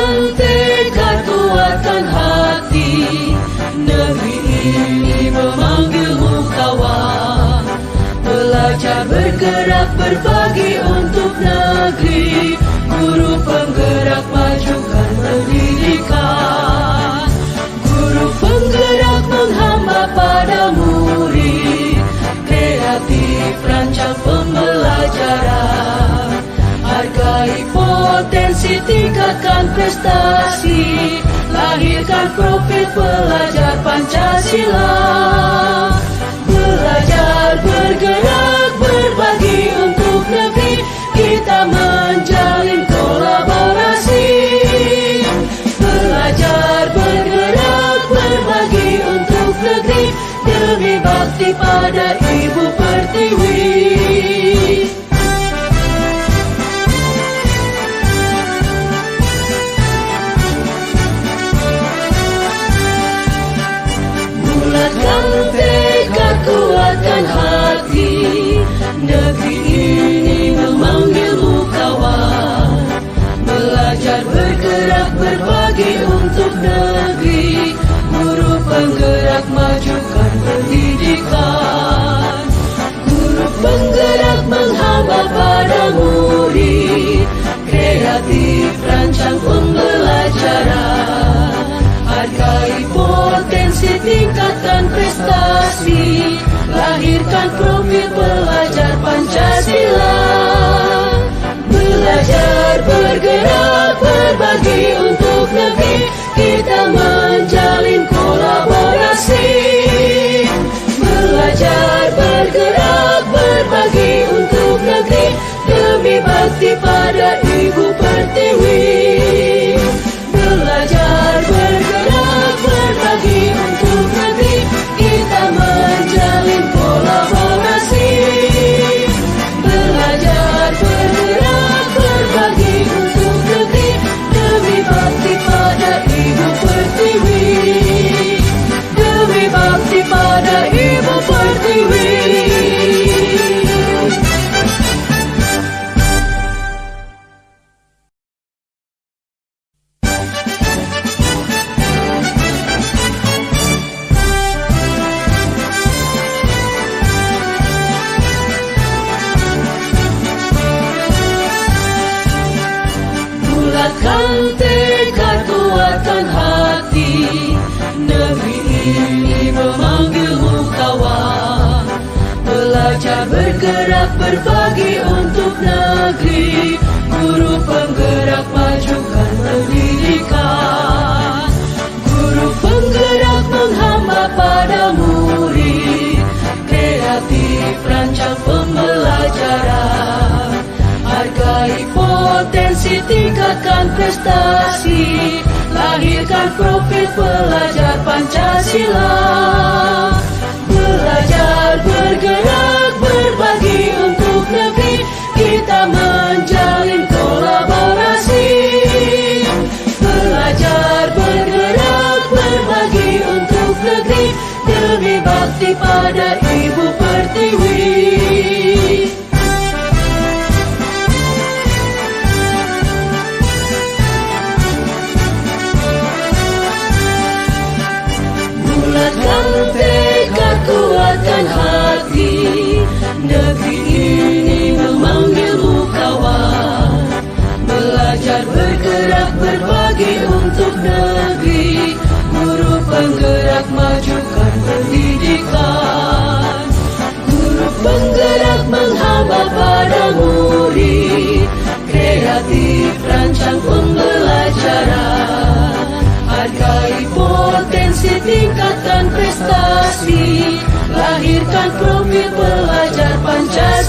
Bulatkan tekad, kuatkan hati. Negeri ini memanggilmu kawan. Belajar, bergerak, berbagi untuk negeri. Guru penggerak, majukan pendidikan. Guru penggerak menghamba pada murid. Kreatif, rancang pembelajaran. Hargai potensi, tingkatkan prestasi. Lahirkan profil pelajar Pancasila. Belajar, bergerak, berbagi untuk negeri. Kita menjalin kolaborasi. Belajar, bergerak, berbagi untuk negeri. Demi bakti pada Ibu Pertiwi. Bulatkan tekad, kuatkan hati. Negeri ini memanggilmu kawan. Belajar, bergerak, berbagi untuk negeri. Guru penggerak, majukan pendidikan. Guru penggerak menghamba pada murid. Kreatif, rancang pembelajaran. Hargai potensi, tingkatkan prestasi. Lahirkan profil pelajar Pancasila. Belajar, bergerak, berbagi untuk negeri. Kita menjalin kolaborasi. Belajar, bergerak, berbagi untuk negeri. Demi bakti pada Ibu Pertiwi. Belajar, bergerak, berbagi untuk negeri. Kita menjalin kolaborasi. Belajar, bergerak, berbagi untuk negeri. Demi bakti pada Ibu Pertiwi. Demi bakti pada Ibu Pertiwi. Bulatkan tekad, kuatkan hati. Negeri ini memanggilmu kawan. Belajar, bergerak, berbagi untuk negeri. Guru penggerak, majukan pendidikan. Guru penggerak menghamba pada murid. Kreatif, rancang pembelajaran. Hargai potensi, tingkatkan prestasi. Lahirkan profil pelajar Pancasila. Belajar, bergerak, berbagi untuk negeri. Kita menjalin kolaborasi. Belajar, bergerak, berbagi untuk negeri. Demi bakti pada Ibu Pertiwi. Bulatkan tekad, kuatkan hati. Negeri ini memanggilmu kawan. Belajar, bergerak, berbagi untuk negeri. Guru penggerak, majukan pendidikan. Guru penggerak menghamba pada murid. Kreatif, rancang pembelajaran. Hargai potensi, tingkatkan prestasi. Lahirkan profil pelajar Pancasila.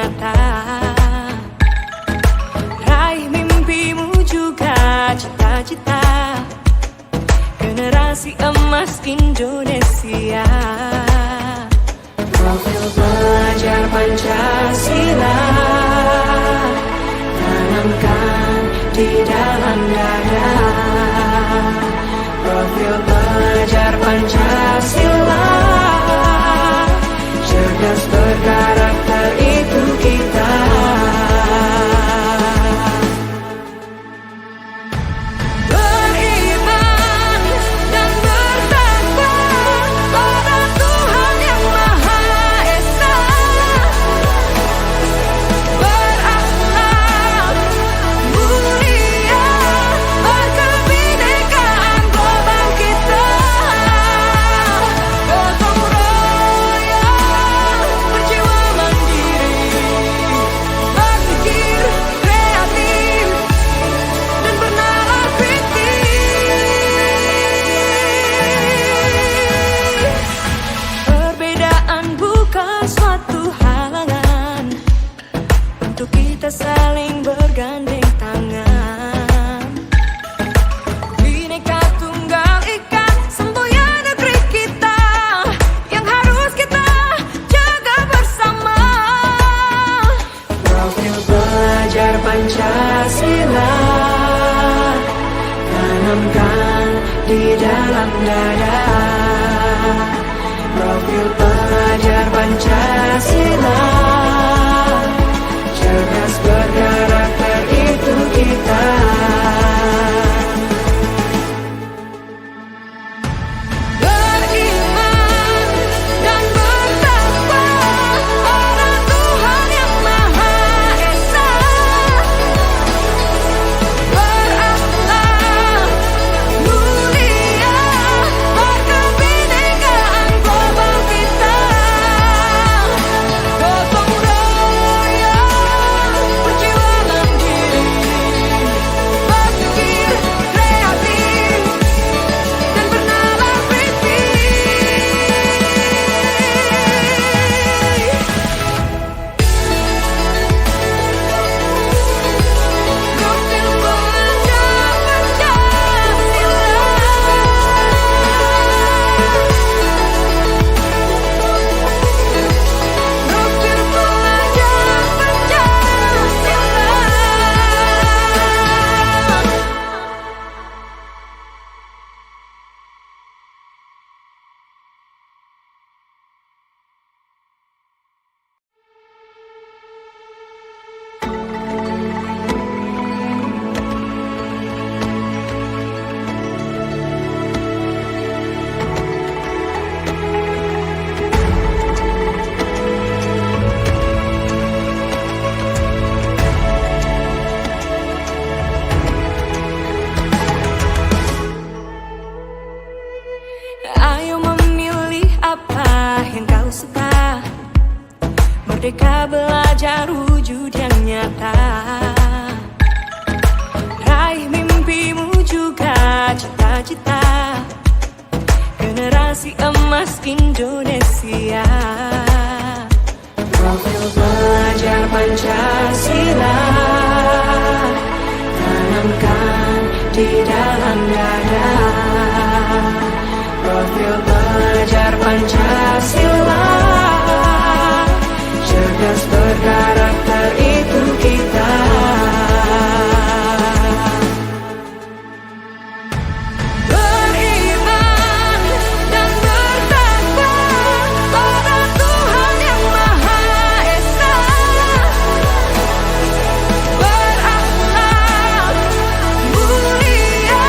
nyata. Raih mimpimu juga cita-cita, generasi emas Indonesia. Profil pelajar Pancasila tanamkan di dalam dada. Profil pelajar Pancasila, cerdas berkarakter itu kita. Beriman dan bertakwa pada Tuhan Yang Maha Esa, berakhlak mulia, berkebinekaan global kita. Gotong royong, berjiwa mandiri, berpikir kreatif dan bernalar kritis. Perbedaan bukan suatu halangan untuk kita saling bergandeng tangan. Bhinneka Tunggal Ika, semboyan negeri kita yang harus kita jaga bersama. Profil pelajar Pancasila tanamkan di dalam dada. Profil pelajar Pancasila, cerdas berkarakter itu kita. Beriman dan bertakwa pada Tuhan Yang Maha Esa, berakhlak mulia, berkebinekaan global kita. Gotong royong, berjiwa mandiri, berpikir kreatif dan bernalar Ayo memilih apa yang kau suka. Merdeka belajar wujud yang nyata. Raih mimpimu juga cita-cita, generasi emas Indonesia. Profil pelajar Pancasila tanamkan di dalam dada. Profil pelajar Pancasila, cerdas berkarakter itu kita. Beriman dan bertakwa pada Tuhan Yang Maha Esa, berakhlak mulia,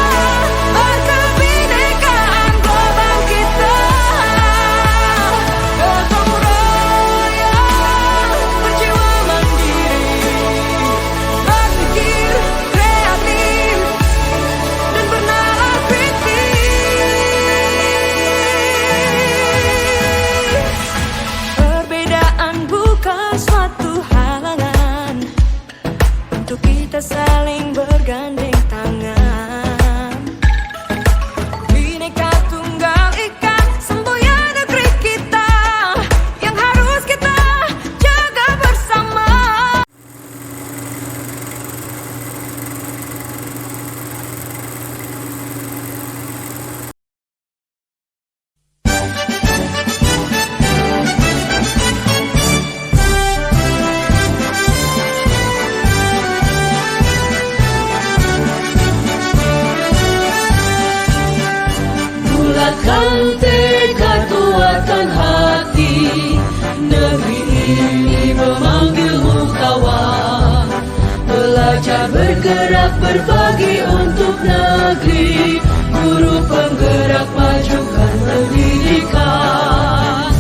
bergerak berbagi untuk negeri, guru penggerak majukan pendidikan.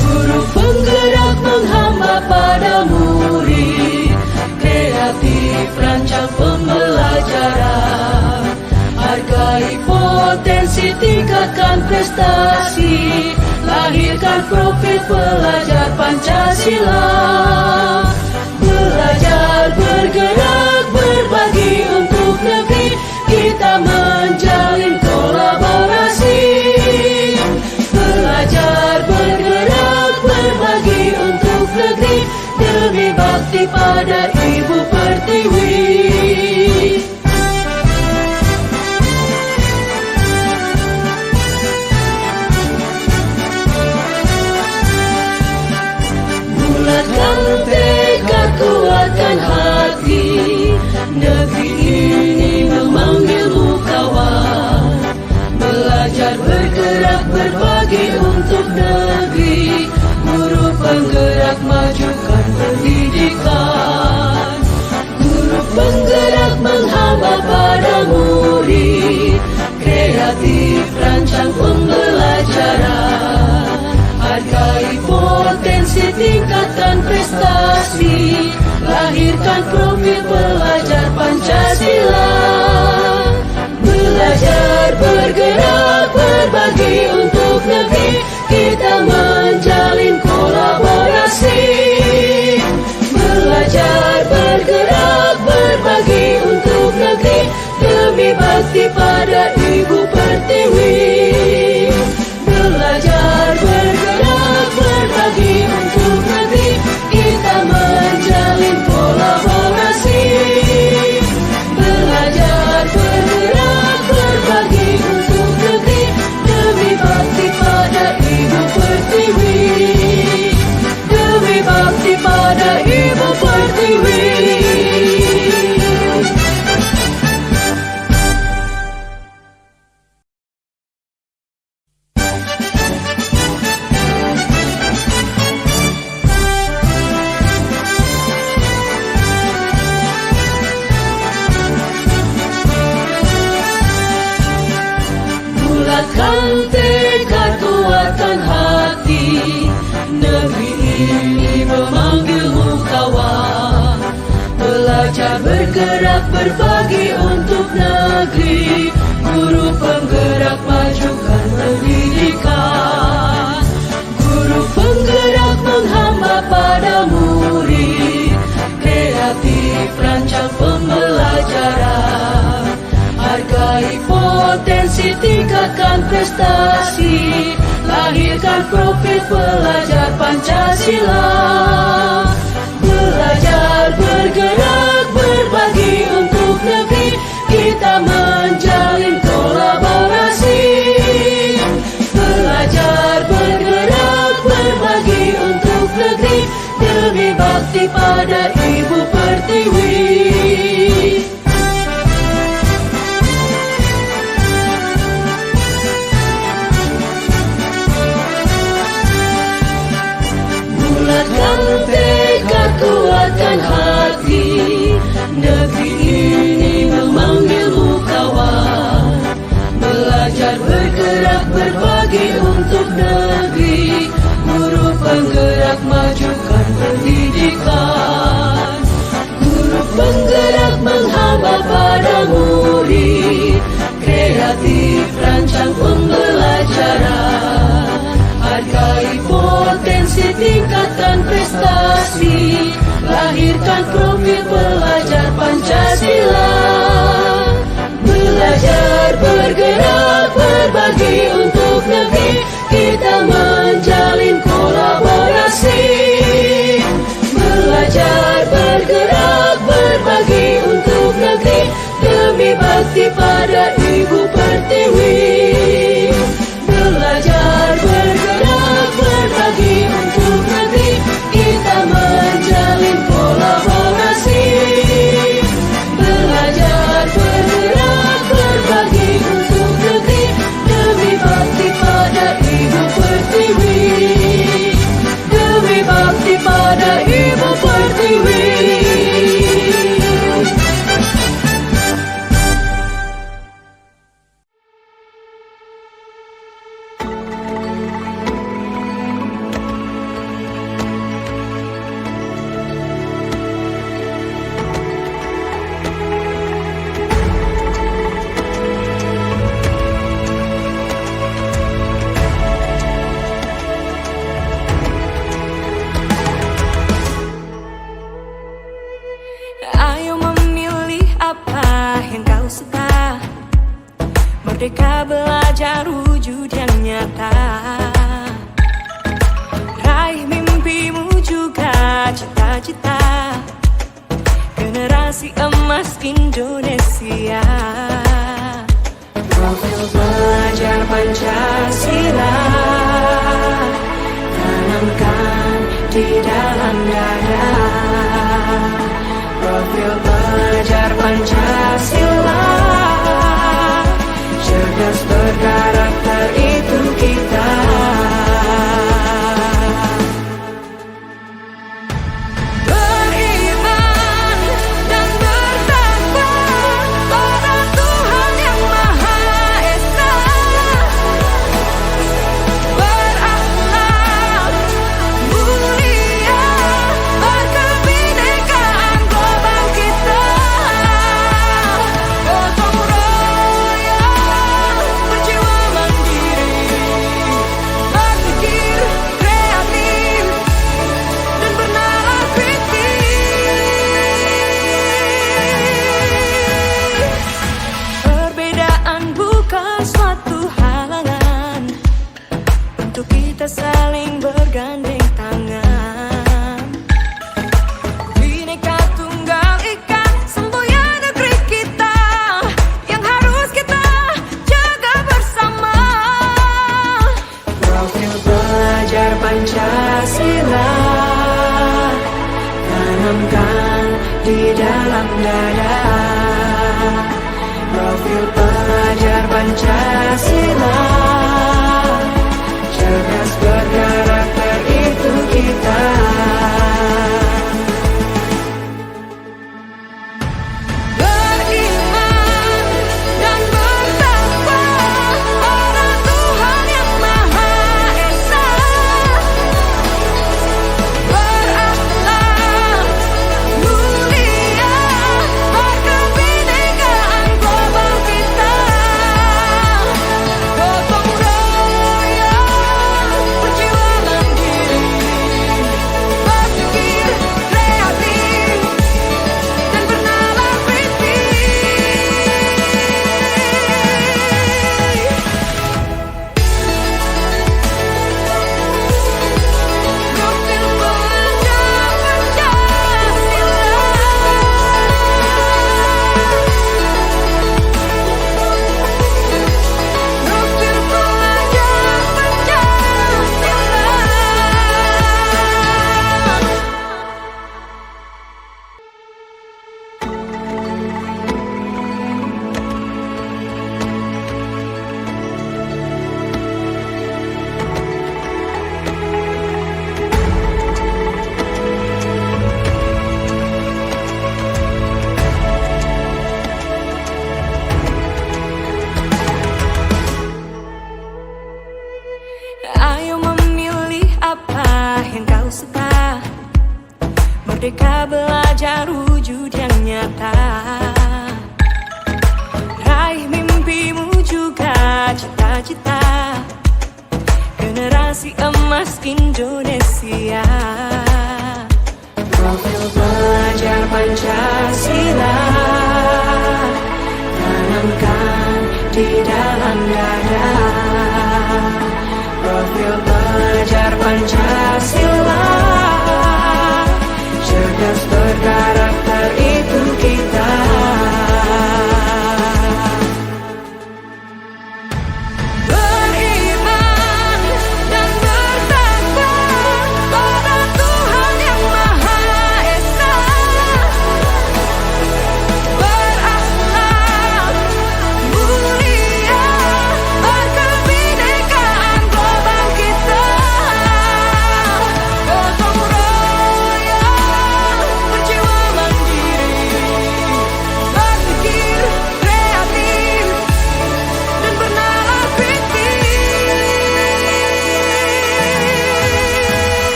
Guru penggerak menghamba pada murid, kreatif rancang pembelajaran. Hargai potensi, tingkatkan prestasi, lahirkan profil pelajar Pancasila. Belajar, bergerak, berbagi untuk negeri, kita menjalin kolaborasi. Belajar, bergerak, berbagi untuk negeri, demi bakti pada Ibu Pertiwi. Bulatkan tekad, kuatkan hati, negeri ini memanggilmu kawan. Belajar, bergerak, berbagi untuk negeri, guru penggerak majukan pendidikan. Guru penggerak menghamba pada murid, kreatif rancang pembelajaran. Hargai potensi, tingkatkan prestasi, lahirkan profil pelajar Pancasila. Belajar, bergerak, berbagi untuk negeri, kita menjalin kolaborasi. Belajar, bergerak, berbagi untuk negeri, demi bakti pada Ibu Pertiwi. Belajar, bergerak, berbagi untuk negeri, kita menjalin kolaborasi. Belajar, bergerak, berbagi untuk negeri, demi bakti pada Ibu Pertiwi. Demi bakti pada Ibu Pertiwi. Bulatkan tekad, kuatkan hati, negeri ini memanggilmu kawan. Belajar, bergerak, berbagi untuk negeri, guru penggerak majukan pendidikan. Guru penggerak menghamba pada murid, kreatif rancang pembelajaran. Hargai potensi, tingkatkan prestasi, lahirkan profil pelajar Pancasila. Belajar, bergerak, berbagi untuk negeri, kita menjalin kolaborasi. Belajar, bergerak, berbagi untuk negeri, demi bakti pada Ibu Pertiwi. Bulatkan tekad, kuatkan hati, negeri ini memanggilmu kawan. Belajar, bergerak, berbagi untuk negeri, guru penggerak majukan pendidikan. Guru penggerak menghamba pada murid, kreatif rancang pembelajaran. Hargai potensi, tingkatkan prestasi, lahirkan profil pelajar Pancasila. Belajar, bergerak, berbagi untuk negeri, kita menjalin kolaborasi. Belajar, bergerak, berbagi untuk negeri, demi bakti pada Ibu Pertiwi. Belajar, bergerak, berbagi untuk negeri, kita menjalin kolaborasi. Merdeka belajar wujud yang nyata, raih mimpimu juga cita-cita, generasi emas Indonesia. Profil belajar Pancasila tanamkan di dalam dada. Profil belajar Pancasila, cerdas berkarakter itu kita. Beriman dan bertakwa pada Tuhan Yang Maha Esa, berakhlak mulia, berkebinekaan global kita. Gotong royong, berjiwa mandiri, berpikir kreatif dan bernalar kritis. Perbedaan bukan suatu halangan untuk kita saling bergandeng tangan. Bhinneka Tunggal Ika, semboyan negeri kita yang harus kita jaga bersama. Profil belajar Pancasila tanamkan di dalam dada. Profil pelajar Pancasila, cerdas berkarakter itu kita. Beriman dan bertakwa pada Tuhan Yang Maha Esa, berakhlak mulia, berkebinekaan global kita. Gotong royong, berjiwa mandiri, berpikir kreatif dan bernalar kritis. Profil pelajar Pancasila, profil pelajar Pancasila. Ayo memilih apa yang kau suka. Merdeka belajar wujud yang nyata, raih mimpimu juga cita-cita, generasi emas Indonesia. Profil belajar Pancasila tanamkan di dalam dada. Profil pelajar Pancasila, cerdas berkarakter itu kita. Beriman dan bertakwa pada Tuhan Yang Maha Esa, berakhlak mulia,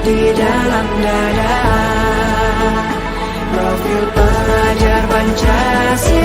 di dalam dada. Profil pelajar Pancasila.